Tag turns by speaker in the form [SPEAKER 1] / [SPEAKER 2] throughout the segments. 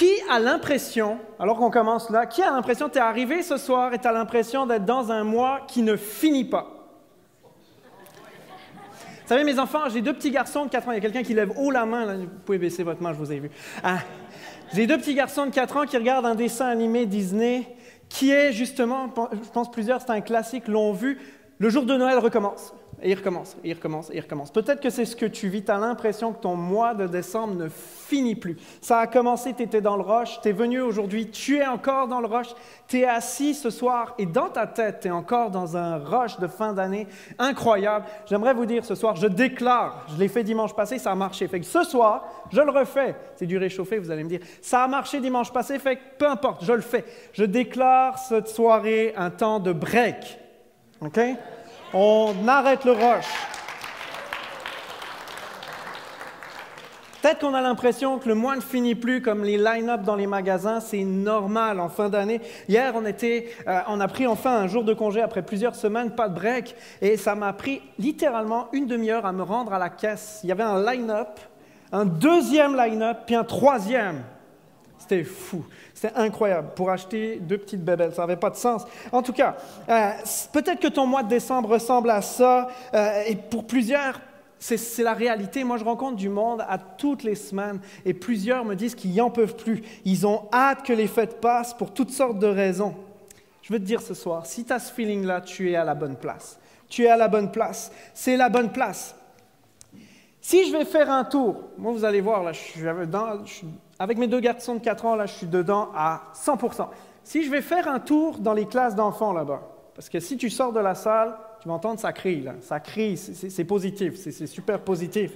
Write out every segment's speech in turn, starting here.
[SPEAKER 1] Qui a l'impression, alors qu'on commence là, qui a l'impression que tu es arrivé ce soir et tu as l'impression d'être dans un mois qui ne finit pas? Vous savez, mes enfants, j'ai 2 petits garçons de 4 ans. Il y a quelqu'un qui lève haut la main. Là. Vous pouvez baisser votre main, je vous ai vu. Ah. J'ai 2 petits garçons de 4 ans qui regardent un dessin animé Disney qui est justement, je pense plusieurs, c'est un classique, l'ont vu, le jour de Noël recommence. Et il recommence, et il recommence, et il recommence. Peut-être que c'est ce que tu vis, tu as l'impression que ton mois de décembre ne finit plus. Ça a commencé, tu étais dans le rush, tu es venu aujourd'hui, tu es encore dans le rush, tu es assis ce soir et dans ta tête, tu es encore dans un rush de fin d'année incroyable. J'aimerais vous dire ce soir, je déclare, je l'ai fait dimanche passé, ça a marché. Fait que ce soir, je le refais. C'est du réchauffé, vous allez me dire. Ça a marché dimanche passé, fait que peu importe, je le fais. Je déclare cette soirée un temps de break. OK? On arrête le rush. Peut-être qu'on a l'impression que le mois ne finit plus comme les line-up dans les magasins, c'est normal en fin d'année. Hier, on a pris enfin un jour de congé après plusieurs semaines, pas de break, et ça m'a pris littéralement une demi-heure à me rendre à la caisse. Il y avait un line-up, un deuxième line-up, puis un troisième. C'était fou. C'était incroyable pour acheter 2 petites bébelles. Ça n'avait pas de sens. En tout cas, peut-être que ton mois de décembre ressemble à ça. Et pour plusieurs, c'est la réalité. Moi, je rencontre du monde à toutes les semaines. Et plusieurs me disent qu'ils n'en peuvent plus. Ils ont hâte que les fêtes passent pour toutes sortes de raisons. Je veux te dire ce soir, si tu as ce feeling-là, tu es à la bonne place. Tu es à la bonne place. C'est la bonne place. Si je vais faire un tour, moi, vous allez voir, là, avec mes 2 garçons de 4 ans, là, je suis dedans à 100%. Si je vais faire un tour dans les classes d'enfants là-bas, parce que si tu sors de la salle, tu vas entendre ça crie, là. Ça crie, c'est positif, c'est super positif.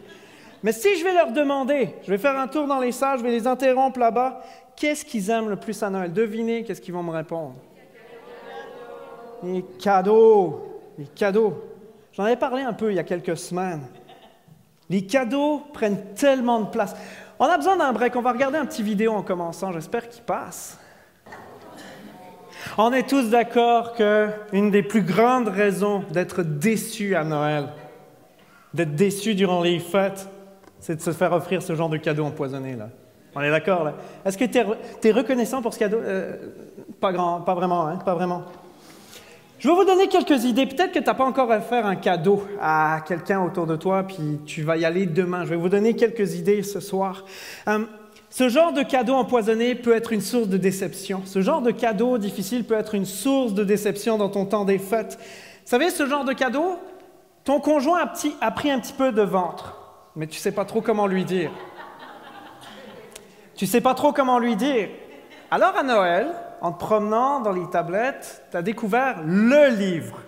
[SPEAKER 1] Mais si je vais leur demander, je vais faire un tour dans les salles, je vais les interrompre là-bas, qu'est-ce qu'ils aiment le plus à Noël? Devinez, qu'est-ce qu'ils vont me répondre? Les cadeaux. Les cadeaux. J'en avais parlé un peu il y a quelques semaines. Les cadeaux prennent tellement de place. On a besoin d'un break. On va regarder un petit vidéo en commençant. J'espère qu'il passe. On est tous d'accord qu'une des plus grandes raisons d'être déçu à Noël, d'être déçu durant les fêtes, c'est de se faire offrir ce genre de cadeau empoisonné, là. On est d'accord, là? Est-ce que tu es reconnaissant pour ce cadeau? Pas vraiment, hein? Pas vraiment. Je vais vous donner quelques idées. Peut-être que tu n'as pas encore offert un cadeau à quelqu'un autour de toi, puis tu vas y aller demain. Je vais vous donner quelques idées ce soir. Ce genre de cadeau empoisonné peut être une source de déception. Ce genre de cadeau difficile peut être une source de déception dans ton temps des fêtes. Vous savez, ce genre de cadeau, ton conjoint a pris un petit peu de ventre, mais tu ne sais pas trop comment lui dire. Tu ne sais pas trop comment lui dire. Alors à Noël, en te promenant dans les tablettes, tu as découvert le livre.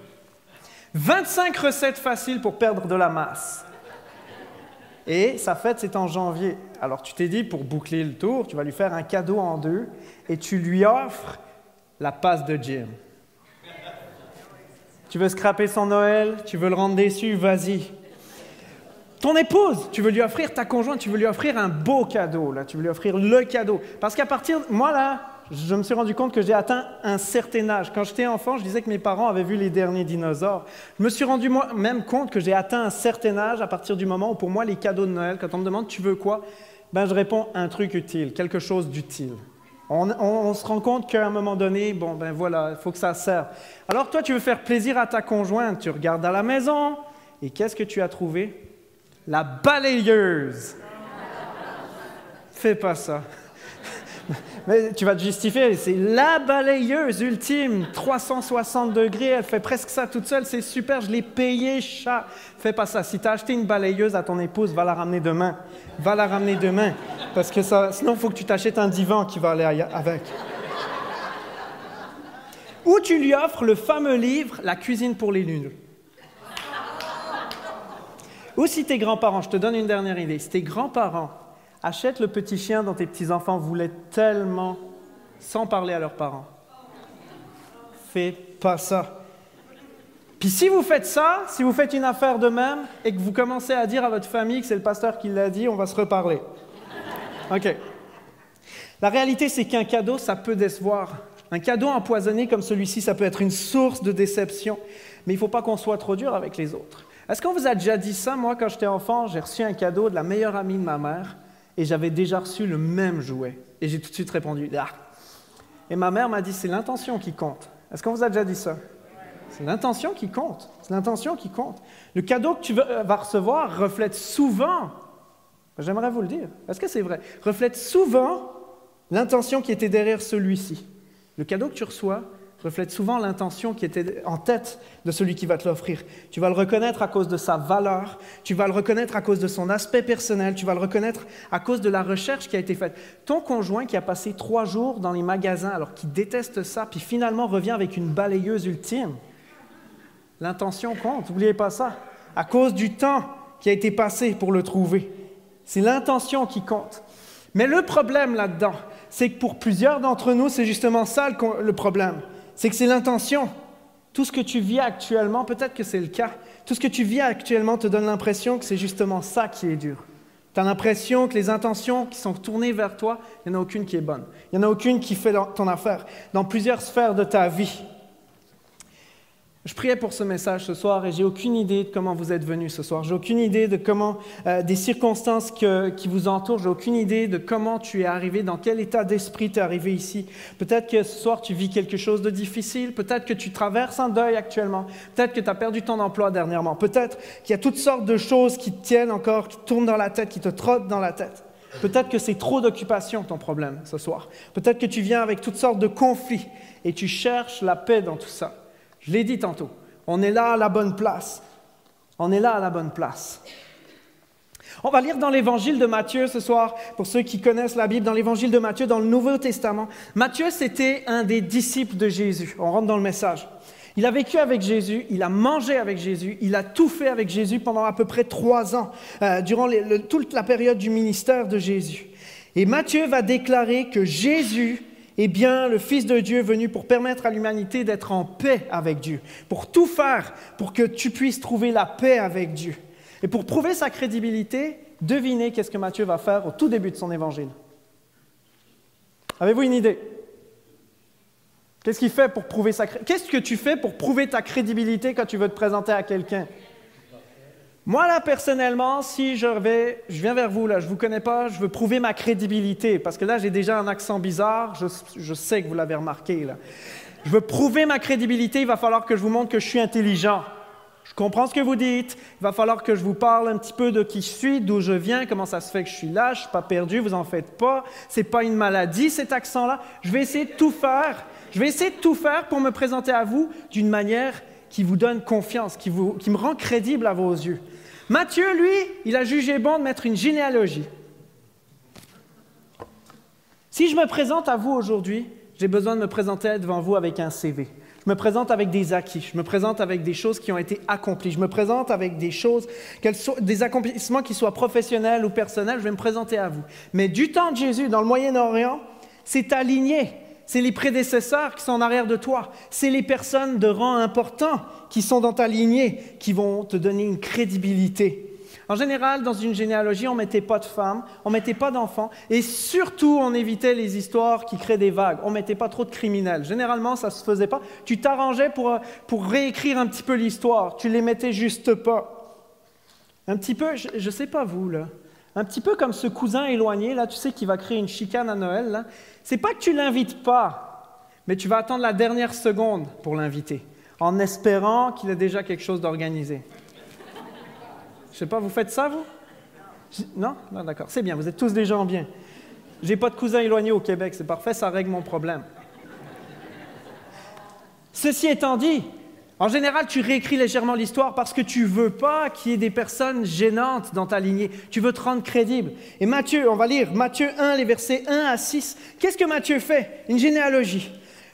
[SPEAKER 1] 25 recettes faciles pour perdre de la masse. Et sa fête, c'est en janvier. Alors tu t'es dit, pour boucler le tour, tu vas lui faire un cadeau en 2 et tu lui offres la passe de gym. Tu veux scraper son Noël, tu veux le rendre déçu, vas-y. Ton épouse, tu veux lui offrir, ta conjointe, tu veux lui offrir un beau cadeau, là, tu veux lui offrir le cadeau. Parce qu'à partir, moi là, je me suis rendu compte que j'ai atteint un certain âge. Quand j'étais enfant, je disais que mes parents avaient vu les derniers dinosaures. Je me suis rendu moi-même compte que j'ai atteint un certain âge à partir du moment où, pour moi, les cadeaux de Noël, quand on me demande « tu veux quoi ?», ben, je réponds « un truc utile, quelque chose d'utile ». On se rend compte qu'à un moment donné, bon, ben voilà, il faut que ça serve. Alors toi, tu veux faire plaisir à ta conjointe, tu regardes à la maison, et qu'est-ce que tu as trouvé? La balayeuse. Fais pas ça. Mais tu vas te justifier, c'est la balayeuse ultime, 360 degrés, elle fait presque ça toute seule, c'est super, je l'ai payée, chat. Fais pas ça. Si tu as acheté une balayeuse à ton épouse, va la ramener demain. Va la ramener demain, parce que sinon, il faut que tu t'achètes un divan qui va aller avec. Ou tu lui offres le fameux livre « La cuisine pour les nuls ». Ou si tes grands-parents, je te donne une dernière idée, si tes grands-parents achètent le petit chien dont tes petits-enfants voulaient tellement sans parler à leurs parents. Fais pas ça. Puis si vous faites ça, si vous faites une affaire de même et que vous commencez à dire à votre famille que c'est le pasteur qui l'a dit, on va se reparler. OK. La réalité, c'est qu'un cadeau, ça peut décevoir. Un cadeau empoisonné comme celui-ci, ça peut être une source de déception. Mais il ne faut pas qu'on soit trop dur avec les autres. Est-ce qu'on vous a déjà dit ça? Moi, quand j'étais enfant, j'ai reçu un cadeau de la meilleure amie de ma mère. et j'avais déjà reçu le même jouet. Et j'ai tout de suite répondu « Ah !» Et ma mère m'a dit « C'est l'intention qui compte. » Est-ce qu'on vous a déjà dit ça? C'est l'intention qui compte. C'est l'intention qui compte. Le cadeau que tu vas recevoir reflète souvent, j'aimerais vous le dire, est-ce que c'est vrai? Reflète souvent l'intention qui était derrière celui-ci. Le cadeau que tu reçois reflète souvent l'intention qui était en tête de celui qui va te l'offrir. Tu vas le reconnaître à cause de sa valeur, tu vas le reconnaître à cause de son aspect personnel, tu vas le reconnaître à cause de la recherche qui a été faite. Ton conjoint qui a passé 3 jours dans les magasins alors qu'il déteste ça, puis finalement revient avec une balayeuse ultime, l'intention compte, n'oubliez pas ça. À cause du temps qui a été passé pour le trouver. C'est l'intention qui compte. Mais le problème là-dedans, c'est que pour plusieurs d'entre nous, c'est justement ça le problème. C'est que c'est l'intention. Tout ce que tu vis actuellement, peut-être que c'est le cas, tout ce que tu vis actuellement te donne l'impression que c'est justement ça qui est dur. Tu as l'impression que les intentions qui sont tournées vers toi, il n'y en a aucune qui est bonne. Il n'y en a aucune qui fait ton affaire dans plusieurs sphères de ta vie. Je priais pour ce message ce soir et j'ai aucune idée de comment vous êtes venus ce soir. J'ai aucune idée de comment, des circonstances qui vous entourent. J'ai aucune idée de comment tu es arrivé, dans quel état d'esprit tu es arrivé ici. Peut-être que ce soir tu vis quelque chose de difficile. Peut-être que tu traverses un deuil actuellement. Peut-être que tu as perdu ton emploi dernièrement. Peut-être qu'il y a toutes sortes de choses qui te tiennent encore, qui te tournent dans la tête, qui te trottent dans la tête. Peut-être que c'est trop d'occupation ton problème ce soir. Peut-être que tu viens avec toutes sortes de conflits et tu cherches la paix dans tout ça. Je l'ai dit tantôt, on est là à la bonne place. On est là à la bonne place. On va lire dans l'Évangile de Matthieu ce soir, pour ceux qui connaissent la Bible, dans l'Évangile de Matthieu, dans le Nouveau Testament. Matthieu, c'était un des disciples de Jésus. On rentre dans le message. Il a vécu avec Jésus, il a mangé avec Jésus, il a tout fait avec Jésus pendant à peu près 3 ans, durant toute la période du ministère de Jésus. Et Matthieu va déclarer que Jésus est bien le Fils de Dieu venu pour permettre à l'humanité d'être en paix avec Dieu, pour tout faire pour que tu puisses trouver la paix avec Dieu. Et pour prouver sa crédibilité, devinez qu'est-ce que Matthieu va faire au tout début de son évangile. Avez-vous une idée? Qu'est-ce qu'il fait pour prouver Qu'est-ce que tu fais pour prouver ta crédibilité quand tu veux te présenter à quelqu'un? Moi, là, personnellement, si je viens vers vous, là, je ne vous connais pas, je veux prouver ma crédibilité, parce que là, j'ai déjà un accent bizarre, je sais que vous l'avez remarqué, là. Je veux prouver ma crédibilité, il va falloir que je vous montre que je suis intelligent. Je comprends ce que vous dites, il va falloir que je vous parle un petit peu de qui je suis, d'où je viens, comment ça se fait que je suis là, je ne suis pas perdu, vous en faites pas, ce n'est pas une maladie, cet accent-là. Je vais essayer de tout faire pour me présenter à vous d'une manière qui vous donne confiance, qui me rend crédible à vos yeux. Matthieu, lui, il a jugé bon de mettre une généalogie. Si je me présente à vous aujourd'hui, j'ai besoin de me présenter devant vous avec un CV. Je me présente avec des acquis, je me présente avec des choses qui ont été accomplies, je me présente avec des choses, des accomplissements qui soient professionnels ou personnels, je vais me présenter à vous. Mais du temps de Jésus, dans le Moyen-Orient, c'est aligné. C'est les prédécesseurs qui sont en arrière de toi. C'est les personnes de rang important qui sont dans ta lignée qui vont te donner une crédibilité. En général, dans une généalogie, on ne mettait pas de femmes, on ne mettait pas d'enfants et surtout, on évitait les histoires qui créent des vagues. On ne mettait pas trop de criminels. Généralement, ça ne se faisait pas. Tu t'arrangeais pour réécrire un petit peu l'histoire. Tu ne les mettais juste pas. Un petit peu, je ne sais pas vous, là. Un petit peu comme ce cousin éloigné, là, tu sais, qui va créer une chicane à Noël, là. C'est pas que tu l'invites pas, mais tu vas attendre la dernière seconde pour l'inviter, en espérant qu'il ait déjà quelque chose d'organisé. Je sais pas, vous faites ça, vous? Non? Non, d'accord. C'est bien, vous êtes tous des gens bien. J'ai pas de cousin éloigné au Québec, c'est parfait, ça règle mon problème. Ceci étant dit, en général, tu réécris légèrement l'histoire parce que tu ne veux pas qu'il y ait des personnes gênantes dans ta lignée. Tu veux te rendre crédible. Et Matthieu, on va lire Matthieu 1, les versets 1 à 6. Qu'est-ce que Matthieu fait? Une généalogie.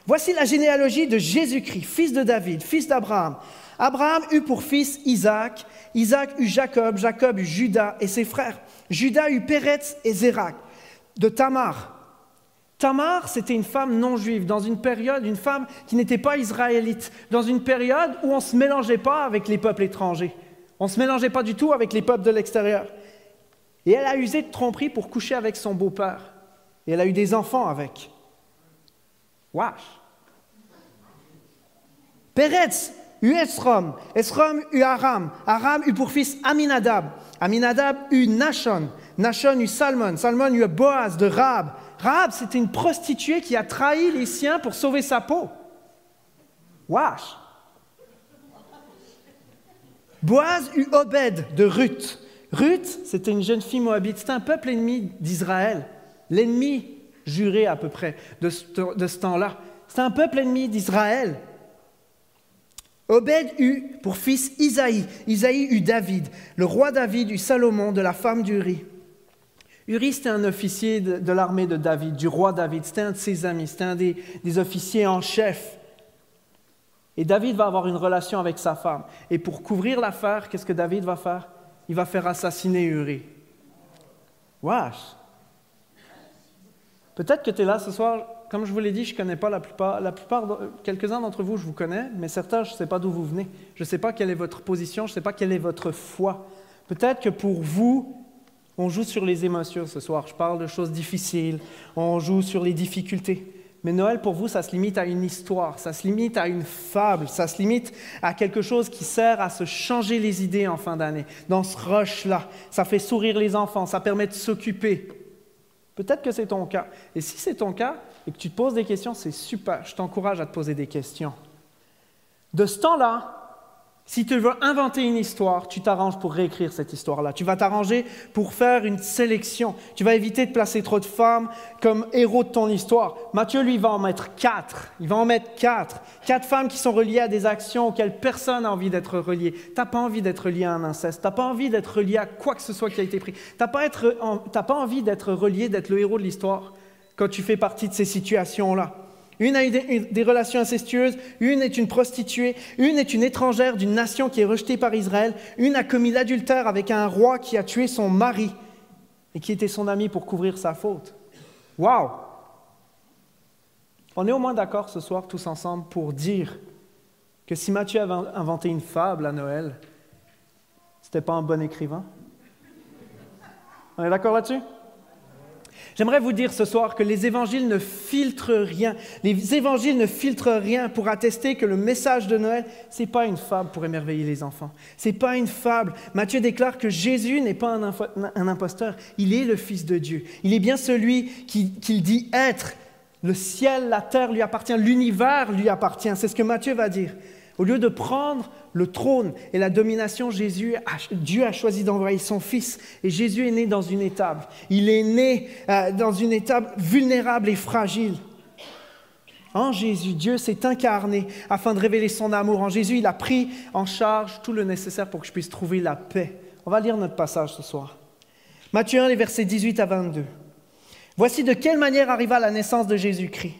[SPEAKER 1] Voici la généalogie de Jésus-Christ, fils de David, fils d'Abraham. Abraham eut pour fils Isaac. Isaac eut Jacob. Jacob eut Judas et ses frères. Judas eut Péretz et Zérak. De Tamar. Tamar, c'était une femme non juive, dans une période, une femme qui n'était pas israélite, dans une période où on ne se mélangeait pas avec les peuples étrangers. On ne se mélangeait pas du tout avec les peuples de l'extérieur. Et elle a usé de tromperie pour coucher avec son beau-père. Et elle a eu des enfants avec. Wesh! Péretz eut Esrom. Esrom eut Aram. Aram eut pour fils Aminadab. Aminadab eut Nachon. Nachon eut Salmon. Salmon eut Boaz de Rahab. Rahab, c'était une prostituée qui a trahi les siens pour sauver sa peau. Wesh! Boaz eut Obed de Ruth. Ruth, c'était une jeune fille moabite. C'était un peuple ennemi d'Israël. L'ennemi juré à peu près de ce temps-là. C'était un peuple ennemi d'Israël. Obed eut pour fils Isaïe. Isaïe eut David. Le roi David eut Salomon de la femme d'Uri. Uri, c'était un officier de l'armée de David, du roi David. C'était un de ses amis. C'était un des officiers en chef. Et David va avoir une relation avec sa femme. Et pour couvrir l'affaire, qu'est-ce que David va faire? Il va faire assassiner Uri. Wesh! Peut-être que tu es là ce soir, comme je vous l'ai dit, je ne connais pas la plupart, quelques-uns d'entre vous, je vous connais, mais certains, je ne sais pas d'où vous venez. Je ne sais pas quelle est votre position, je ne sais pas quelle est votre foi. Peut-être que pour vous, on joue sur les émotions ce soir. Je parle de choses difficiles, on joue sur les difficultés. Mais Noël, pour vous, ça se limite à une histoire, ça se limite à une fable, ça se limite à quelque chose qui sert à se changer les idées en fin d'année. Dans ce rush-là, ça fait sourire les enfants, ça permet de s'occuper. Peut-être que c'est ton cas. Et si c'est ton cas et que tu te poses des questions, c'est super. Je t'encourage à te poser des questions. De ce temps-là, si tu veux inventer une histoire, tu t'arranges pour réécrire cette histoire-là. Tu vas t'arranger pour faire une sélection. Tu vas éviter de placer trop de femmes comme héros de ton histoire. Matthieu, lui, va en mettre 4. Il va en mettre 4. 4 femmes qui sont reliées à des actions auxquelles personne n'a envie d'être relié. Tu n'as pas envie d'être relié à un inceste. Tu n'as pas envie d'être relié à quoi que ce soit qui a été pris. Tu n'as pas envie d'être relié, d'être le héros de l'histoire quand tu fais partie de ces situations-là. Une a eu des relations incestueuses, une est une prostituée, une est une étrangère d'une nation qui est rejetée par Israël, une a commis l'adultère avec un roi qui a tué son mari et qui était son ami pour couvrir sa faute. Waouh! On est au moins d'accord ce soir tous ensemble pour dire que si Matthieu avait inventé une fable à Noël, c'était pas un bon écrivain? On est d'accord là-dessus? J'aimerais vous dire ce soir que les évangiles ne filtrent rien. Les évangiles ne filtrent rien pour attester que le message de Noël, ce n'est pas une fable pour émerveiller les enfants. Ce n'est pas une fable. Matthieu déclare que Jésus n'est pas un imposteur. Il est le Fils de Dieu. Il est bien celui qu'il dit être. Le ciel, la terre lui appartient, l'univers lui appartient. C'est ce que Matthieu va dire. Au lieu de prendre le trône et la domination, Dieu a choisi d'envoyer son Fils. Et Jésus est né dans une étable. Il est né dans une étable vulnérable et fragile. En Jésus, Dieu s'est incarné afin de révéler son amour. En Jésus, il a pris en charge tout le nécessaire pour que je puisse trouver la paix. On va lire notre passage ce soir. Matthieu 1, les versets 18 à 22. Voici de quelle manière arriva la naissance de Jésus-Christ.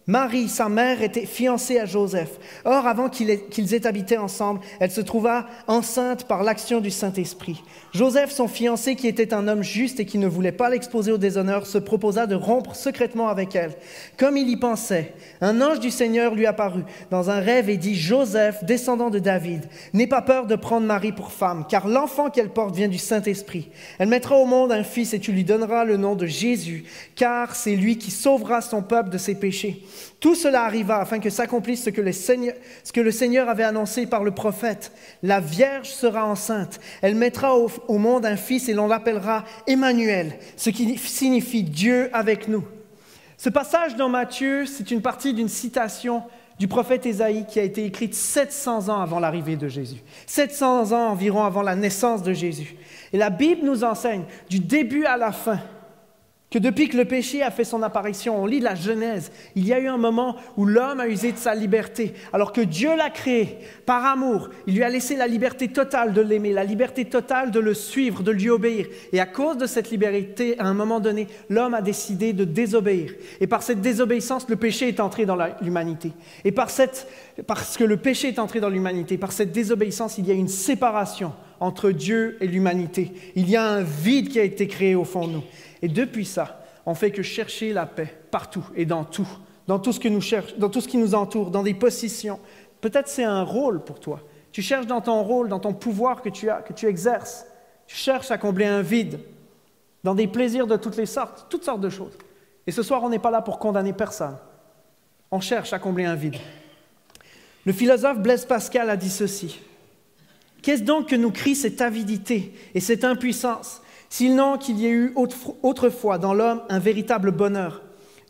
[SPEAKER 1] Marie, sa mère, était fiancée à Joseph. Or, avant qu'ils aient habité ensemble, elle se trouva enceinte par l'action du Saint-Esprit. Joseph, son fiancé, qui était un homme juste et qui ne voulait pas l'exposer au déshonneur, se proposa de rompre secrètement avec elle. Comme il y pensait, un ange du Seigneur lui apparut dans un rêve et dit « Joseph, descendant de David, n'aie pas peur de prendre Marie pour femme, car l'enfant qu'elle porte vient du Saint-Esprit. Elle mettra au monde un fils et tu lui donneras le nom de Jésus, car c'est lui qui sauvera son peuple de ses péchés. » Tout cela arriva afin que s'accomplisse ce que le Seigneur avait annoncé par le prophète. La Vierge sera enceinte. Elle mettra au monde un fils et l'on l'appellera Emmanuel, ce qui signifie Dieu avec nous. Ce passage dans Matthieu, c'est une partie d'une citation du prophète Ésaïe qui a été écrite 700 ans avant l'arrivée de Jésus. 700 ans environ avant la naissance de Jésus. Et la Bible nous enseigne du début à la fin que depuis que le péché a fait son apparition, on lit la Genèse, il y a eu un moment où l'homme a usé de sa liberté. Alors que Dieu l'a créé par amour, il lui a laissé la liberté totale de l'aimer, la liberté totale de le suivre, de lui obéir. Et à cause de cette liberté, à un moment donné, l'homme a décidé de désobéir. Et par cette désobéissance, le péché est entré dans l'humanité. Et parce que le péché est entré dans l'humanité, par cette désobéissance, il y a une séparation entre Dieu et l'humanité. Il y a un vide qui a été créé au fond de nous. Et depuis ça, on ne fait que chercher la paix partout et dans tout ce que nous cherchons, dans tout ce qui nous entoure, dans des positions. Peut-être c'est un rôle pour toi. Tu cherches dans ton rôle, dans ton pouvoir que tu exerces. Tu cherches à combler un vide, dans des plaisirs de toutes sortes de choses. Et ce soir, on n'est pas là pour condamner personne. On cherche à combler un vide. Le philosophe Blaise Pascal a dit ceci. « Qu'est-ce donc que nous crie cette avidité et cette impuissance, sinon qu'il y ait eu autrefois dans l'homme un véritable bonheur,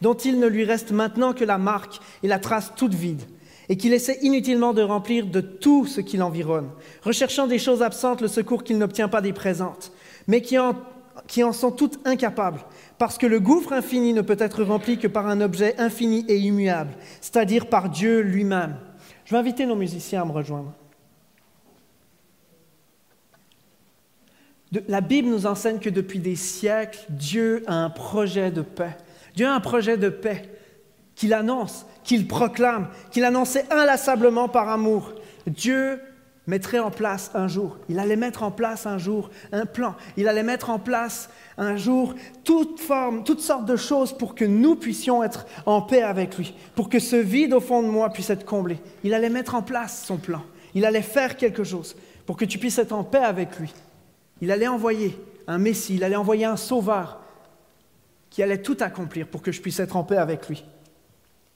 [SPEAKER 1] dont il ne lui reste maintenant que la marque et la trace toute vide, et qu'il essaie inutilement de remplir de tout ce qui l'environne, recherchant des choses absentes le secours qu'il n'obtient pas des présentes, mais qui en sont toutes incapables, parce que le gouffre infini ne peut être rempli que par un objet infini et immuable, c'est-à-dire par Dieu lui-même. » Je vais inviter nos musiciens à me rejoindre. La Bible nous enseigne que depuis des siècles, Dieu a un projet de paix. Dieu a un projet de paix qu'il annonce, qu'il proclame, qu'il annonçait inlassablement par amour. Dieu mettrait en place un jour, il allait mettre en place un jour un plan, il allait mettre en place un jour toutes sortes de choses pour que nous puissions être en paix avec lui, pour que ce vide au fond de moi puisse être comblé. Il allait mettre en place son plan, il allait faire quelque chose pour que tu puisses être en paix avec lui. Il allait envoyer un Messie, il allait envoyer un Sauveur qui allait tout accomplir pour que je puisse être en paix avec lui.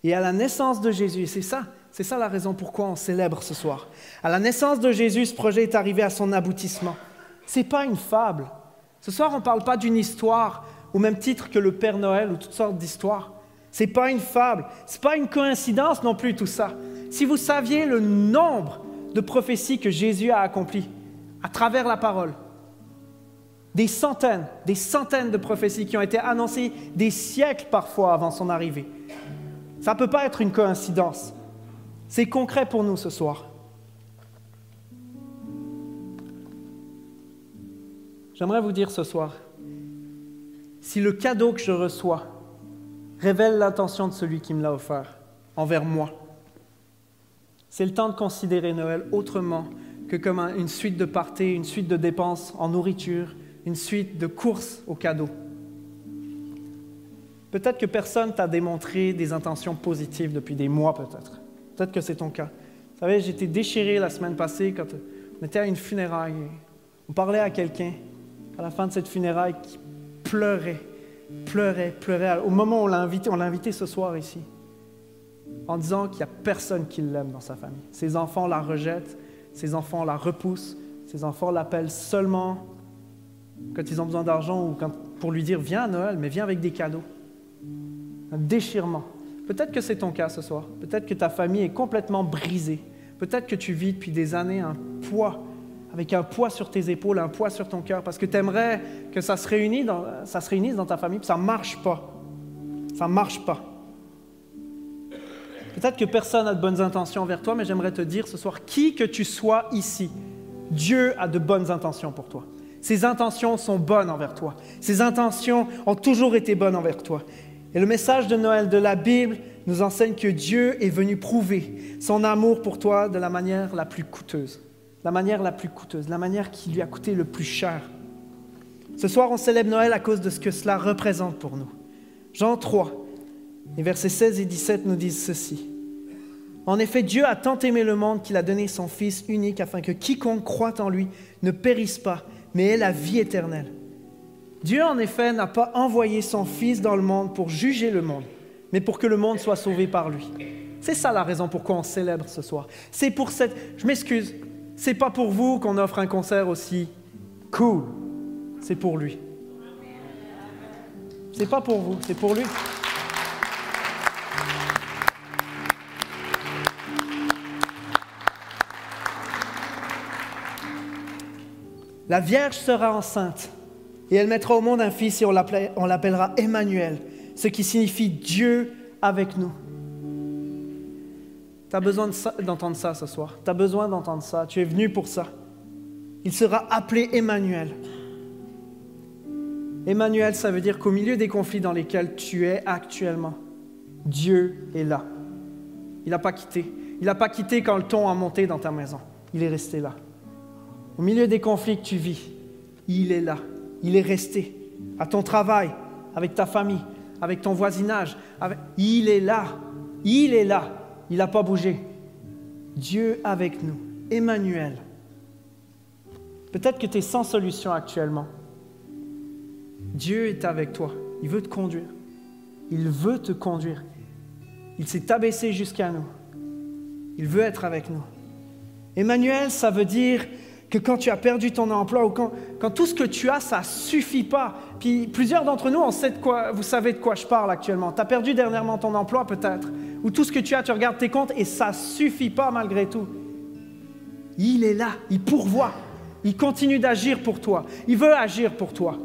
[SPEAKER 1] Et à la naissance de Jésus, et c'est ça la raison pourquoi on célèbre ce soir. À la naissance de Jésus, ce projet est arrivé à son aboutissement. Ce n'est pas une fable. Ce soir, on ne parle pas d'une histoire au même titre que le Père Noël ou toutes sortes d'histoires. Ce n'est pas une fable. Ce n'est pas une coïncidence non plus tout ça. Si vous saviez le nombre de prophéties que Jésus a accomplies à travers la parole, des centaines de prophéties qui ont été annoncées des siècles parfois avant son arrivée. Ça ne peut pas être une coïncidence. C'est concret pour nous ce soir. J'aimerais vous dire ce soir, si le cadeau que je reçois révèle l'intention de celui qui me l'a offert envers moi, c'est le temps de considérer Noël autrement que comme une suite de parties, une suite de dépenses en nourriture, une suite de courses aux cadeaux. Peut-être que personne t'a démontré des intentions positives depuis des mois, peut-être. Peut-être que c'est ton cas. Vous savez, j'étais déchiré la semaine passée quand on était à une funéraille. On parlait à quelqu'un à la fin de cette funéraille qui pleurait. Au moment où on l'a invité ce soir ici, en disant qu'il n'y a personne qui l'aime dans sa famille. Ses enfants la rejettent, ses enfants la repoussent, ses enfants l'appellent seulement quand ils ont besoin d'argent ou pour lui dire « Viens à Noël, mais viens avec des cadeaux ». Un déchirement. Peut-être que c'est ton cas ce soir. Peut-être que ta famille est complètement brisée. Peut-être que tu vis depuis des années avec un poids sur tes épaules, un poids sur ton cœur, parce que tu aimerais que ça se réunisse dans ta famille, puis ça ne marche pas. Ça ne marche pas. Peut-être que personne n'a de bonnes intentions envers toi, mais j'aimerais te dire ce soir, qui que tu sois ici, Dieu a de bonnes intentions pour toi. Ses intentions sont bonnes envers toi. Ses intentions ont toujours été bonnes envers toi. Et le message de Noël de la Bible nous enseigne que Dieu est venu prouver son amour pour toi de la manière la plus coûteuse. La manière qui lui a coûté le plus cher. Ce soir, on célèbre Noël à cause de ce que cela représente pour nous. Jean 3, les versets 16 et 17 nous disent ceci. « En effet, Dieu a tant aimé le monde qu'il a donné son Fils unique afin que quiconque croit en lui ne périsse pas, mais ait la vie éternelle. Dieu, en effet, n'a pas envoyé son Fils dans le monde pour juger le monde, mais pour que le monde soit sauvé par lui. » C'est ça la raison pourquoi on célèbre ce soir. Je m'excuse, c'est pas pour vous qu'on offre un concert aussi cool. C'est pour lui. C'est pas pour vous, c'est pour lui. La Vierge sera enceinte et elle mettra au monde un fils et on l'appellera Emmanuel, ce qui signifie Dieu avec nous. Tu as besoin d'entendre ça ce soir. Tu as besoin d'entendre ça. Tu es venu pour ça. Il sera appelé Emmanuel. Emmanuel, ça veut dire qu'au milieu des conflits dans lesquels tu es actuellement, Dieu est là. Il n'a pas quitté. Il n'a pas quitté quand le ton a monté dans ta maison. Il est resté là. Au milieu des conflits que tu vis, il est là. Il est resté. À ton travail, avec ta famille, avec ton voisinage. Il est là. Il est là. Il n'a pas bougé. Dieu avec nous. Emmanuel. Peut-être que tu es sans solution actuellement. Dieu est avec toi. Il veut te conduire. Il veut te conduire. Il s'est abaissé jusqu'à nous. Il veut être avec nous. Emmanuel, ça veut dire que quand tu as perdu ton emploi ou quand tout ce que tu as, ça ne suffit pas. Puis plusieurs d'entre nous, vous savez de quoi je parle actuellement. Tu as perdu dernièrement ton emploi peut-être. Ou tout ce que tu as, tu regardes tes comptes et ça ne suffit pas malgré tout. Il est là, il pourvoit. Il continue d'agir pour toi. Il veut agir pour toi.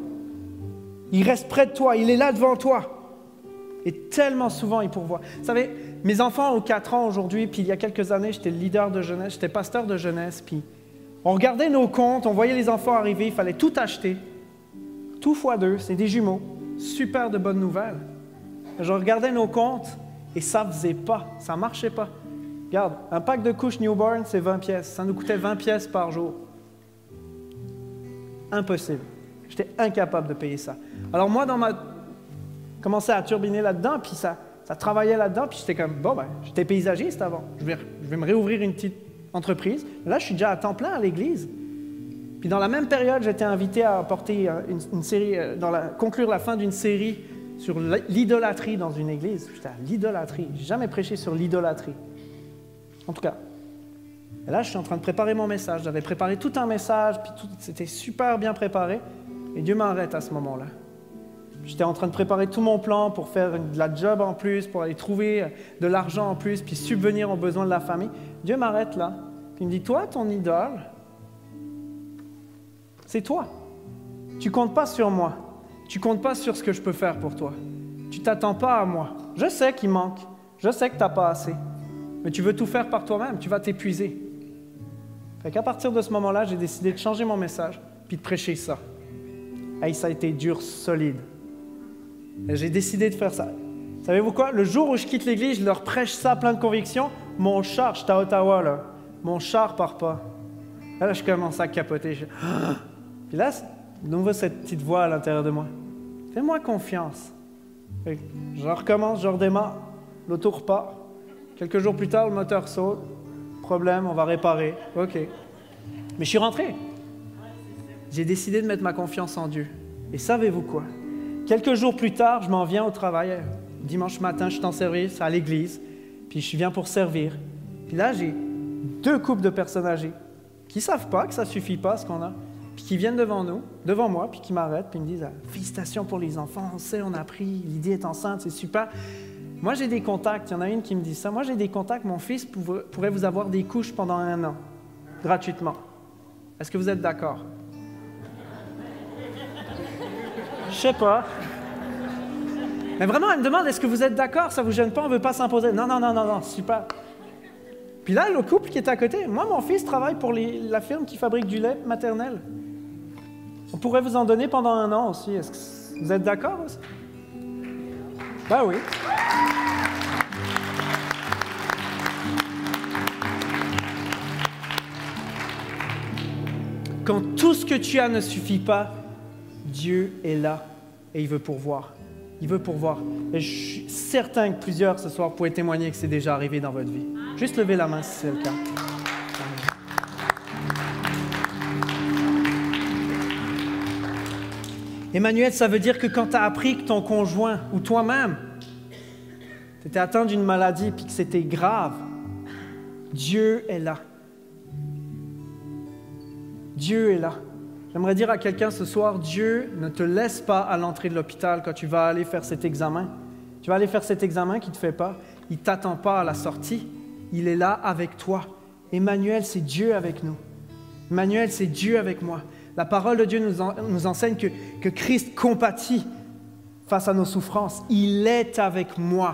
[SPEAKER 1] Il reste près de toi, il est là devant toi. Et tellement souvent, il pourvoit. Vous savez, mes enfants ont 4 ans aujourd'hui, puis il y a quelques années, j'étais leader de jeunesse, j'étais pasteur de jeunesse, puis on regardait nos comptes, on voyait les enfants arriver, il fallait tout acheter. Tout x2, c'est des jumeaux. Super de bonnes nouvelles. Je regardais nos comptes et ça ne faisait pas, ça ne marchait pas. Regarde, un pack de couches newborn, c'est 20 pièces. Ça nous coûtait 20 pièces par jour. Impossible. J'étais incapable de payer ça. Alors moi, commençais à turbiner là-dedans, puis ça travaillait là-dedans, puis j'étais comme, j'étais paysagiste avant. Je vais me réouvrir une petite entreprise. Là, je suis déjà à temps plein à l'église. Puis dans la même période, j'étais invité à porter une série, conclure la fin d'une série sur l'idolâtrie dans une église. J'étais à l'idolâtrie. Je n'ai jamais prêché sur l'idolâtrie. En tout cas. Et là, je suis en train de préparer mon message. J'avais préparé tout un message, puis c'était super bien préparé. Et Dieu m'arrête à ce moment-là. J'étais en train de préparer tout mon plan pour faire de la job en plus, pour aller trouver de l'argent en plus, puis subvenir aux besoins de la famille. Dieu m'arrête là. Puis il me dit, toi, ton idole, c'est toi. Tu ne comptes pas sur moi. Tu ne comptes pas sur ce que je peux faire pour toi. Tu ne t'attends pas à moi. Je sais qu'il manque. Je sais que tu n'as pas assez. Mais tu veux tout faire par toi-même. Tu vas t'épuiser. Fait qu'à partir de ce moment-là, j'ai décidé de changer mon message puis de prêcher ça. Et ça a été dur, solide. Et j'ai décidé de faire ça. Savez-vous quoi? Le jour où je quitte l'église, je leur prêche ça plein de conviction. Mon char, j'étais à Ottawa, là. Mon char part pas. Là, je commence à capoter. Puis là, de nouveau, cette petite voix à l'intérieur de moi. Fais-moi confiance. Je recommence, je redémarre. L'auto repart. Quelques jours plus tard, le moteur saute. Problème, on va réparer. OK. Mais je suis rentré. J'ai décidé de mettre ma confiance en Dieu. Et savez-vous quoi? Quelques jours plus tard, je m'en viens au travail. Dimanche matin, je suis en service à l'église. Puis je viens pour servir. Puis là, j'ai 2 couples de personnes âgées qui ne savent pas que ça ne suffit pas ce qu'on a. Puis qui viennent devant moi, puis qui m'arrêtent, puis me disent « Félicitations pour les enfants, on sait, on a appris, Lydie est enceinte, c'est super. » Moi, j'ai des contacts, il y en a une qui me dit ça. Moi, j'ai des contacts, mon fils pourrait vous avoir des couches pendant 1 an, gratuitement. Est-ce que vous êtes d'accord? Je sais pas. Mais vraiment, elle me demande, est-ce que vous êtes d'accord? Ça vous gêne pas? On ne veut pas s'imposer. Non, super. Puis là, le couple qui est à côté, moi, mon fils travaille pour la firme qui fabrique du lait maternel. On pourrait vous en donner pendant 1 an aussi. Est-ce que vous êtes d'accord aussi? Ben oui. Quand tout ce que tu as ne suffit pas, Dieu est là et il veut pourvoir. Il veut pourvoir. Et je suis certain que plusieurs ce soir pourraient témoigner que c'est déjà arrivé dans votre vie. Juste levez la main si c'est le cas. Emmanuel, ça veut dire que quand tu as appris que ton conjoint ou toi-même, tu étais atteint d'une maladie et que c'était grave, Dieu est là. Dieu est là. J'aimerais dire à quelqu'un ce soir, Dieu ne te laisse pas à l'entrée de l'hôpital quand tu vas aller faire cet examen. Tu vas aller faire cet examen qui ne te fait pas. Il ne t'attend pas à la sortie. Il est là avec toi. Emmanuel, c'est Dieu avec nous. Emmanuel, c'est Dieu avec moi. La parole de Dieu nous enseigne que Christ compatit face à nos souffrances. Il est avec moi.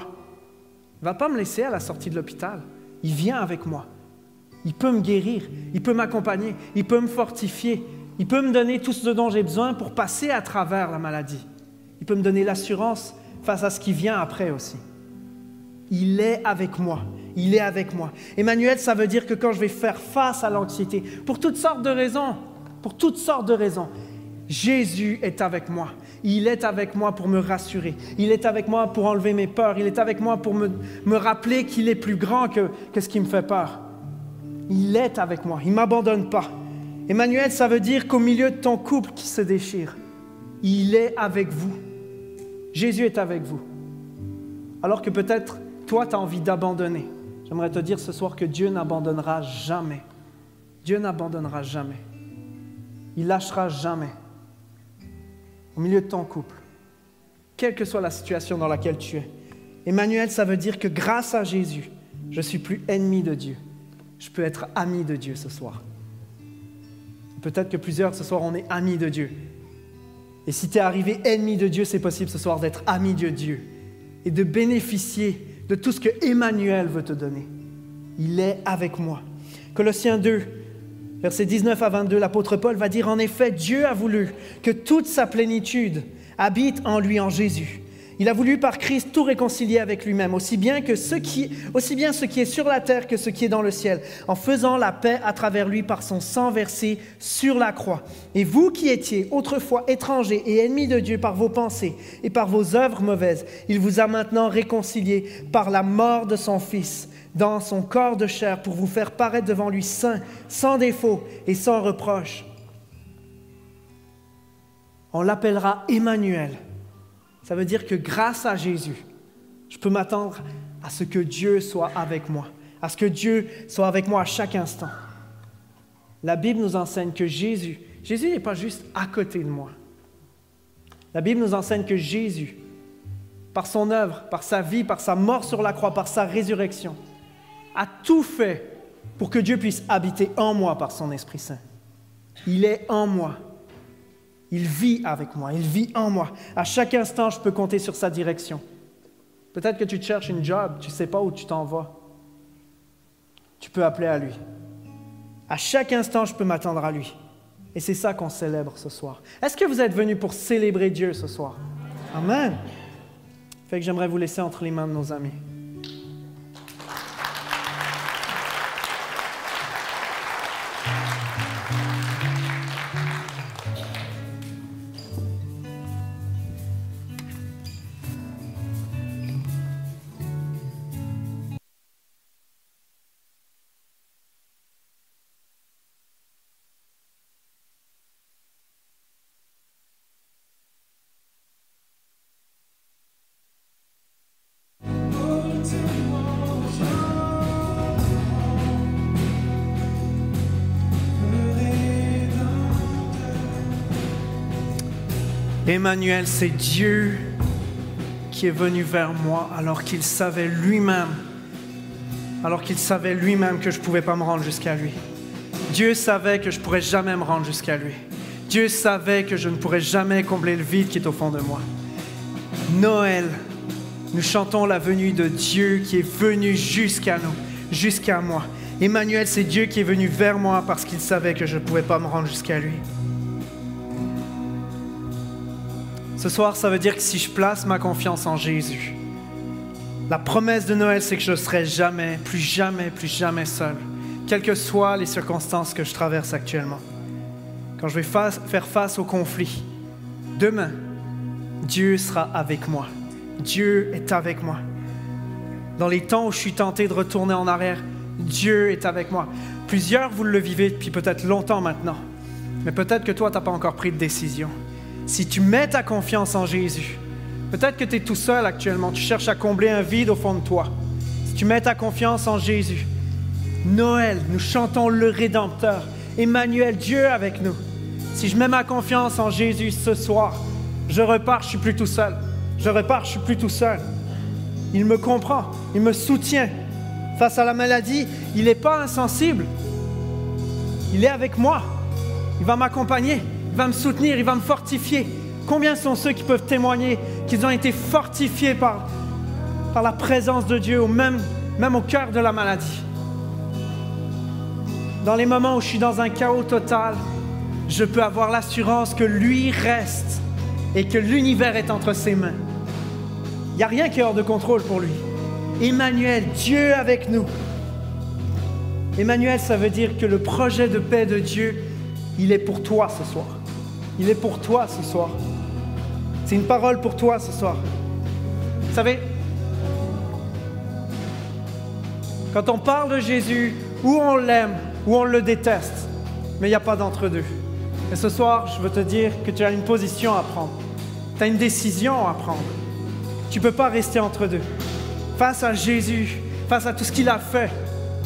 [SPEAKER 1] Il ne va pas me laisser à la sortie de l'hôpital. Il vient avec moi. Il peut me guérir. Il peut m'accompagner. Il peut me fortifier. Il peut me donner tout ce dont j'ai besoin pour passer à travers la maladie. Il peut me donner l'assurance face à ce qui vient après aussi. Il est avec moi. Il est avec moi. Emmanuel, ça veut dire que quand je vais faire face à l'anxiété, pour toutes sortes de raisons, Jésus est avec moi. Il est avec moi pour me rassurer. Il est avec moi pour enlever mes peurs. Il est avec moi pour me rappeler qu'il est plus grand que ce qui me fait peur. Il est avec moi. Il ne m'abandonne pas. Emmanuel, ça veut dire qu'au milieu de ton couple qui se déchire, il est avec vous. Jésus est avec vous. Alors que peut-être, toi, tu as envie d'abandonner. j'aimerais te dire ce soir que Dieu n'abandonnera jamais. Dieu n'abandonnera jamais. Il lâchera jamais. Au milieu de ton couple, quelle que soit la situation dans laquelle tu es. Emmanuel, ça veut dire que grâce à Jésus, je ne suis plus ennemi de Dieu. Je peux être ami de Dieu ce soir. Peut-être que plusieurs ce soir, on est amis de Dieu. Et si tu es arrivé ennemi de Dieu, c'est possible ce soir d'être ami de Dieu et de bénéficier de tout ce que Emmanuel veut te donner. Il est avec moi. Colossiens 2, versets 19 à 22, l'apôtre Paul va dire « En effet, Dieu a voulu que toute sa plénitude habite en lui, en Jésus. Il a voulu par Christ tout réconcilier avec lui-même, aussi bien ce qui est sur la terre que ce qui est dans le ciel, en faisant la paix à travers lui par son sang versé sur la croix. Et vous qui étiez autrefois étrangers et ennemis de Dieu par vos pensées et par vos œuvres mauvaises, il vous a maintenant réconciliés par la mort de son Fils, dans son corps de chair, pour vous faire paraître devant lui saint, sans défaut et sans reproche. » On l'appellera Emmanuel. Ça veut dire que grâce à Jésus, je peux m'attendre à ce que Dieu soit avec moi, à ce que Dieu soit avec moi à chaque instant. La Bible nous enseigne que Jésus n'est pas juste à côté de moi. La Bible nous enseigne que Jésus, par son œuvre, par sa vie, par sa mort sur la croix, par sa résurrection, a tout fait pour que Dieu puisse habiter en moi par son Esprit Saint. Il est en moi. Il vit avec moi, il vit en moi. À chaque instant, je peux compter sur sa direction. Peut-être que tu te cherches une job, tu ne sais pas où tu t'en vas. Tu peux appeler à lui. À chaque instant, je peux m'attendre à lui. Et c'est ça qu'on célèbre ce soir. Est-ce que vous êtes venus pour célébrer Dieu ce soir? Amen. Fait que j'aimerais vous laisser entre les mains de nos amis. Emmanuel, c'est Dieu qui est venu vers moi alors qu'il savait lui-même que je ne pouvais pas me rendre jusqu'à lui. Dieu savait que je ne pourrais jamais me rendre jusqu'à lui. Dieu savait que je ne pourrais jamais combler le vide qui est au fond de moi. Noël, nous chantons la venue de Dieu qui est venu jusqu'à nous, jusqu'à moi. Emmanuel, c'est Dieu qui est venu vers moi parce qu'il savait que je ne pouvais pas me rendre jusqu'à lui. Ce soir, ça veut dire que si je place ma confiance en Jésus, la promesse de Noël, c'est que je ne serai jamais, plus jamais seul, quelles que soient les circonstances que je traverse actuellement. Quand je vais faire face au conflit, demain, Dieu sera avec moi. Dieu est avec moi. Dans les temps où je suis tenté de retourner en arrière, Dieu est avec moi. Plusieurs, vous le vivez depuis peut-être longtemps maintenant, mais peut-être que toi, tu n'as pas encore pris de décision. Si tu mets ta confiance en Jésus, peut-être que tu es tout seul actuellement, tu cherches à combler un vide au fond de toi. Si tu mets ta confiance en Jésus, Noël, nous chantons le Rédempteur, Emmanuel, Dieu avec nous. Si je mets ma confiance en Jésus ce soir, je repars, je ne suis plus tout seul. Je repars, je ne suis plus tout seul. Il me comprend, il me soutient. Face à la maladie, il n'est pas insensible. Il est avec moi. Il va m'accompagner. Il va me soutenir, il va me fortifier. Combien sont ceux qui peuvent témoigner qu'ils ont été fortifiés par la présence de Dieu, même au cœur de la maladie? Dans les moments où je suis dans un chaos total, je peux avoir l'assurance que lui reste et que l'univers est entre ses mains. Il n'y a rien qui est hors de contrôle pour lui. Emmanuel, Dieu avec nous. Emmanuel, ça veut dire que le projet de paix de Dieu, il est pour toi ce soir. Il est pour toi ce soir. C'est une parole pour toi ce soir. Vous savez, quand on parle de Jésus, ou on l'aime, ou on le déteste, mais il n'y a pas d'entre-deux. Et ce soir, je veux te dire que tu as une position à prendre. Tu as une décision à prendre. Tu ne peux pas rester entre deux. Face à Jésus, face à tout ce qu'il a fait,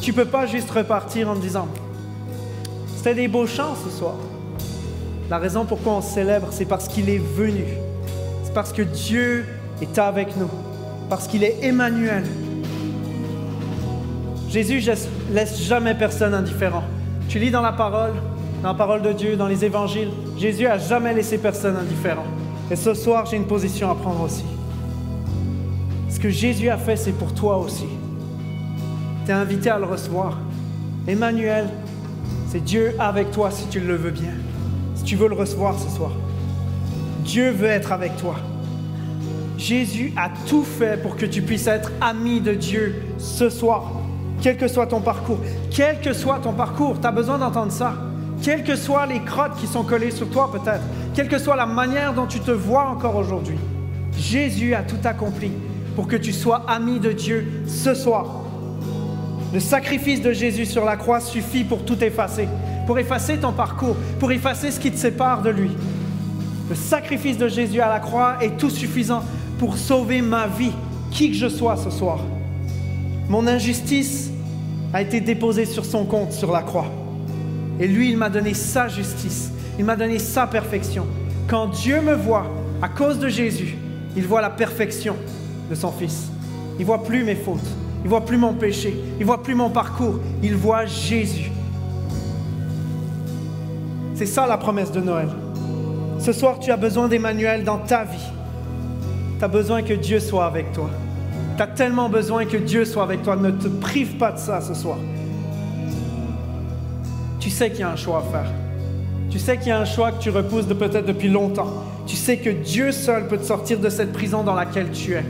[SPEAKER 1] tu ne peux pas juste repartir en te disant « C'était des beaux chants ce soir ». La raison pourquoi on célèbre, c'est parce qu'il est venu. C'est parce que Dieu est avec nous. Parce qu'il est Emmanuel. Jésus ne laisse jamais personne indifférent. Tu lis dans la parole de Dieu, dans les évangiles, Jésus n'a jamais laissé personne indifférent. Et ce soir, j'ai une position à prendre aussi. Ce que Jésus a fait, c'est pour toi aussi. Tu es invité à le recevoir. Emmanuel, c'est Dieu avec toi si tu le veux bien. Si tu veux le recevoir ce soir. Dieu veut être avec toi. Jésus a tout fait pour que tu puisses être ami de Dieu ce soir. Quel que soit ton parcours. Quel que soit ton parcours, tu as besoin d'entendre ça. Quelles que soient les crottes qui sont collées sur toi peut-être. Quelle que soit la manière dont tu te vois encore aujourd'hui. Jésus a tout accompli pour que tu sois ami de Dieu ce soir. Le sacrifice de Jésus sur la croix suffit pour tout effacer. Pour effacer ton parcours, pour effacer ce qui te sépare de lui. Le sacrifice de Jésus à la croix est tout suffisant pour sauver ma vie, qui que je sois ce soir. Mon injustice a été déposée sur son compte sur la croix. Et lui, il m'a donné sa justice, il m'a donné sa perfection. Quand Dieu me voit, à cause de Jésus, il voit la perfection de son Fils. Il ne voit plus mes fautes, il ne voit plus mon péché, il ne voit plus mon parcours, il voit Jésus. C'est ça la promesse de Noël. Ce soir, tu as besoin d'Emmanuel dans ta vie. Tu as besoin que Dieu soit avec toi. Tu as tellement besoin que Dieu soit avec toi. Ne te prive pas de ça ce soir. Tu sais qu'il y a un choix à faire. Tu sais qu'il y a un choix que tu repousses peut-être depuis longtemps. Tu sais que Dieu seul peut te sortir de cette prison dans laquelle tu es.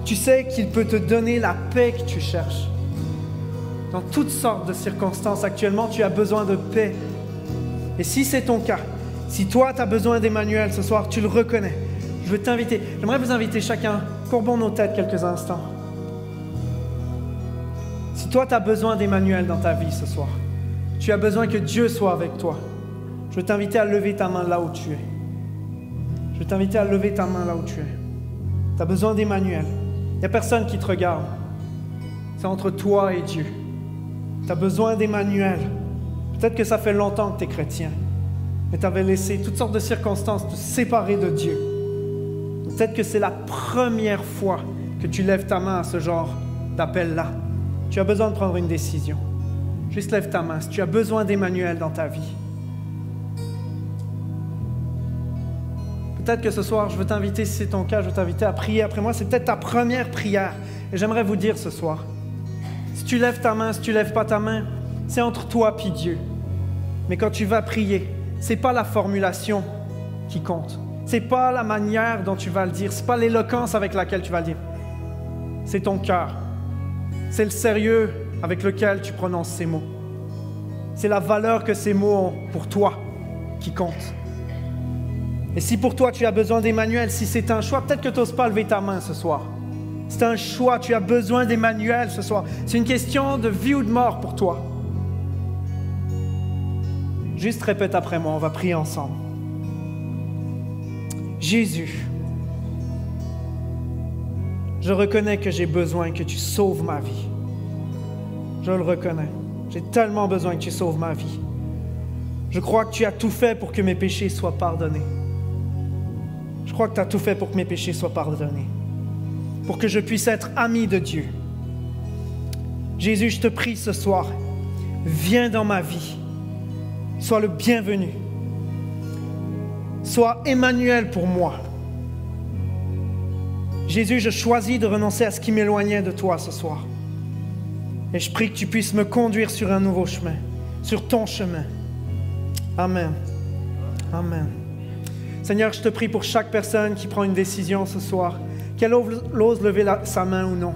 [SPEAKER 1] Tu sais qu'il peut te donner la paix que tu cherches. Dans toutes sortes de circonstances, actuellement, tu as besoin de paix. Et si c'est ton cas, si toi, tu as besoin d'Emmanuel ce soir, tu le reconnais. Je veux t'inviter, j'aimerais vous inviter chacun, courbons nos têtes quelques instants. Si toi, tu as besoin d'Emmanuel dans ta vie ce soir, tu as besoin que Dieu soit avec toi, je veux t'inviter à lever ta main là où tu es. Je veux t'inviter à lever ta main là où tu es. Tu as besoin d'Emmanuel. Il n'y a personne qui te regarde. C'est entre toi et Dieu. Tu as besoin d'Emmanuel. Peut-être que ça fait longtemps que tu es chrétien, mais tu avais laissé toutes sortes de circonstances te séparer de Dieu. Peut-être que c'est la première fois que tu lèves ta main à ce genre d'appel-là. Tu as besoin de prendre une décision. Juste lève ta main si tu as besoin d'Emmanuel dans ta vie. Peut-être que ce soir, je veux t'inviter, si c'est ton cas, je veux t'inviter à prier après moi. C'est peut-être ta première prière. Et j'aimerais vous dire ce soir, si tu lèves ta main, si tu ne lèves pas ta main, c'est entre toi et Dieu. Mais quand tu vas prier, ce n'est pas la formulation qui compte. Ce n'est pas la manière dont tu vas le dire. Ce n'est pas l'éloquence avec laquelle tu vas le dire. C'est ton cœur. C'est le sérieux avec lequel tu prononces ces mots. C'est la valeur que ces mots ont pour toi qui compte. Et si pour toi tu as besoin d'Emmanuel, si c'est un choix, peut-être que tu n'oses pas lever ta main ce soir. C'est un choix, tu as besoin d'Emmanuel ce soir. C'est une question de vie ou de mort pour toi. Juste répète après moi, on va prier ensemble. Jésus, je reconnais que j'ai besoin que tu sauves ma vie. Je le reconnais. J'ai tellement besoin que tu sauves ma vie. Je crois que tu as tout fait pour que mes péchés soient pardonnés. Je crois que tu as tout fait pour que mes péchés soient pardonnés. Pour que je puisse être ami de Dieu. Jésus, je te prie ce soir, viens dans ma vie. Sois le bienvenu. Sois Emmanuel pour moi. Jésus, je choisis de renoncer à ce qui m'éloignait de toi ce soir. Et je prie que tu puisses me conduire sur un nouveau chemin, sur ton chemin. Amen. Amen. Seigneur, je te prie pour chaque personne qui prend une décision ce soir, qu'elle ose lever sa main ou non.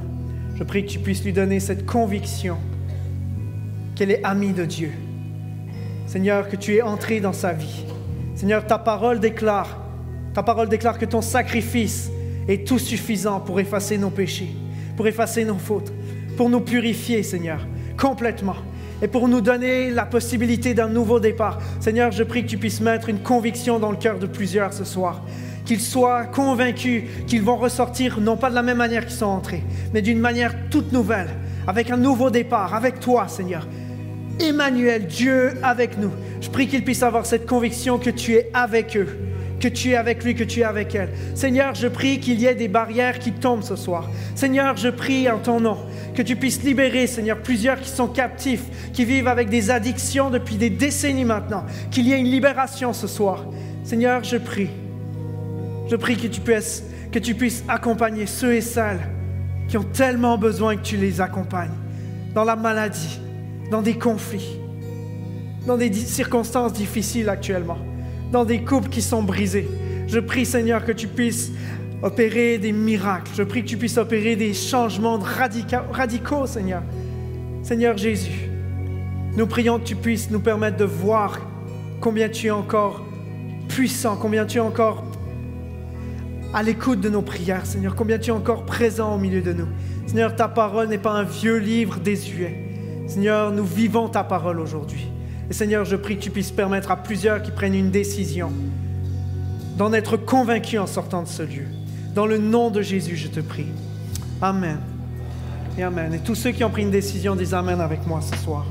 [SPEAKER 1] Je prie que tu puisses lui donner cette conviction qu'elle est amie de Dieu. Seigneur, que tu es entré dans sa vie. Seigneur, ta parole déclare que ton sacrifice est tout suffisant pour effacer nos péchés, pour effacer nos fautes, pour nous purifier, Seigneur, complètement, et pour nous donner la possibilité d'un nouveau départ. Seigneur, je prie que tu puisses mettre une conviction dans le cœur de plusieurs ce soir. qu'ils soient convaincus qu'ils vont ressortir non pas de la même manière qu'ils sont entrés, mais d'une manière toute nouvelle, avec un nouveau départ, avec toi, Seigneur. Emmanuel, Dieu avec nous. Je prie qu'ils puissent avoir cette conviction que tu es avec eux, que tu es avec lui, que tu es avec elle. Seigneur, je prie qu'il y ait des barrières qui tombent ce soir. Seigneur, je prie en ton nom que tu puisses libérer, Seigneur, plusieurs qui sont captifs, qui vivent avec des addictions depuis des décennies maintenant, qu'il y ait une libération ce soir. Seigneur, je prie que tu puisses accompagner ceux et celles qui ont tellement besoin que tu les accompagnes dans la maladie, dans des conflits, dans des circonstances difficiles actuellement, dans des couples qui sont brisés. Je prie, Seigneur, que tu puisses opérer des miracles. Je prie que tu puisses opérer des changements radicaux, Seigneur. Seigneur Jésus, nous prions que tu puisses nous permettre de voir combien tu es encore puissant, combien tu es encore à l'écoute de nos prières, Seigneur, combien tu es encore présent au milieu de nous. Seigneur, ta parole n'est pas un vieux livre désuet. Seigneur, nous vivons ta parole aujourd'hui. Et Seigneur, je prie que tu puisses permettre à plusieurs qui prennent une décision d'en être convaincus en sortant de ce lieu. Dans le nom de Jésus, je te prie. Amen. Et amen. Et tous ceux qui ont pris une décision disent amen avec moi ce soir.